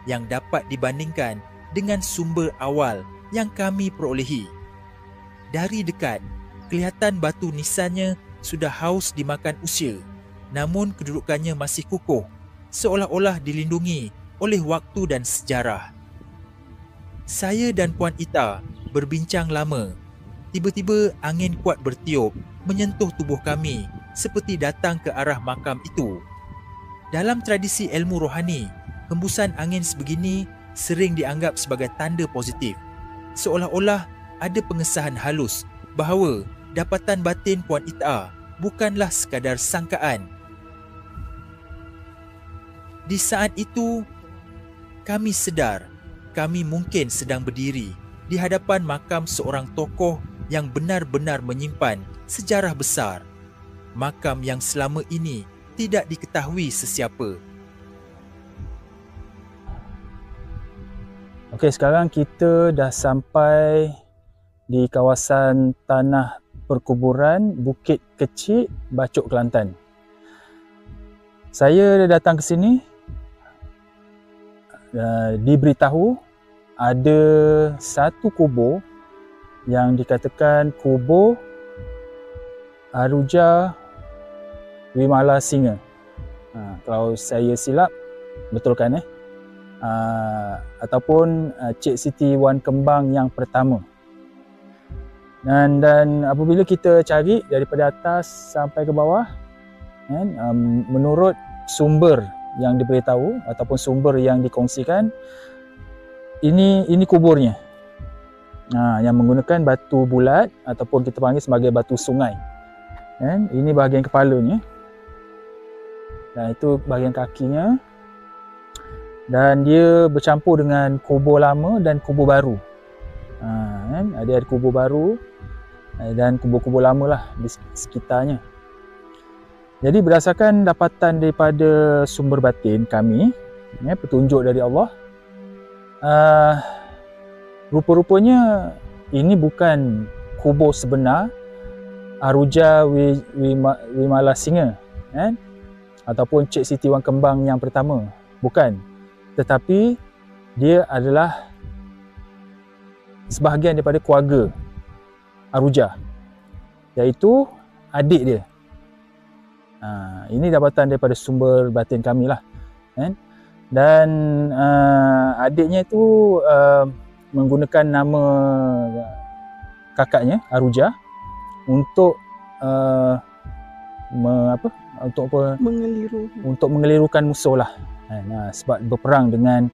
yang dapat dibandingkan dengan sumber awal yang kami perolehi. Dari dekat, kelihatan batu nisannya sudah haus dimakan usia, namun kedudukannya masih kukuh, seolah-olah dilindungi oleh waktu dan sejarah. Saya dan Puan Ita berbincang lama. Tiba-tiba angin kuat bertiup menyentuh tubuh kami seperti datang ke arah makam itu. Dalam tradisi ilmu rohani, hembusan angin sebegini sering dianggap sebagai tanda positif. Seolah-olah ada pengesahan halus bahawa dapatan batin Puan Ita bukanlah sekadar sangkaan. Di saat itu, kami sedar kami mungkin sedang berdiri di hadapan makam seorang tokoh yang benar-benar menyimpan sejarah besar. Makam yang selama ini tidak diketahui sesiapa. Okey, sekarang kita dah sampai di kawasan tanah perkuburan Bukit Kecik, Bacok, Kelantan. Saya datang ke sini diberitahu ada satu kubur yang dikatakan kubur Aruja Wimala Singa. Kalau saya silap, betulkan ataupun Cik Siti Wan Kembang yang pertama. Dan apabila kita cari daripada atas sampai ke bawah, menurut sumber yang diberitahu ataupun sumber yang dikongsikan, ini kuburnya. Yang menggunakan batu bulat ataupun kita panggil sebagai batu sungai. Ini bahagian kepalanya. Dan itu bahagian kakinya. Dan dia bercampur dengan kubur lama dan kubur baru. Ada kubur baru dan kubur-kubur lama lah di sekitarnya. Jadi berdasarkan dapatan daripada sumber batin kami, petunjuk dari Allah, rupa-rupanya ini bukan kubur sebenar Aruja Wimala Singa ataupun Cik Siti Wan Kembang yang pertama. Bukan. Tetapi dia adalah sebahagian daripada keluarga Aruja, iaitu adik dia. Ini dapatan daripada sumber batin kami lah. Dan adiknya itu menggunakan nama kakaknya Aruja untuk untuk mengelirukan musuh lah. Sebab berperang dengan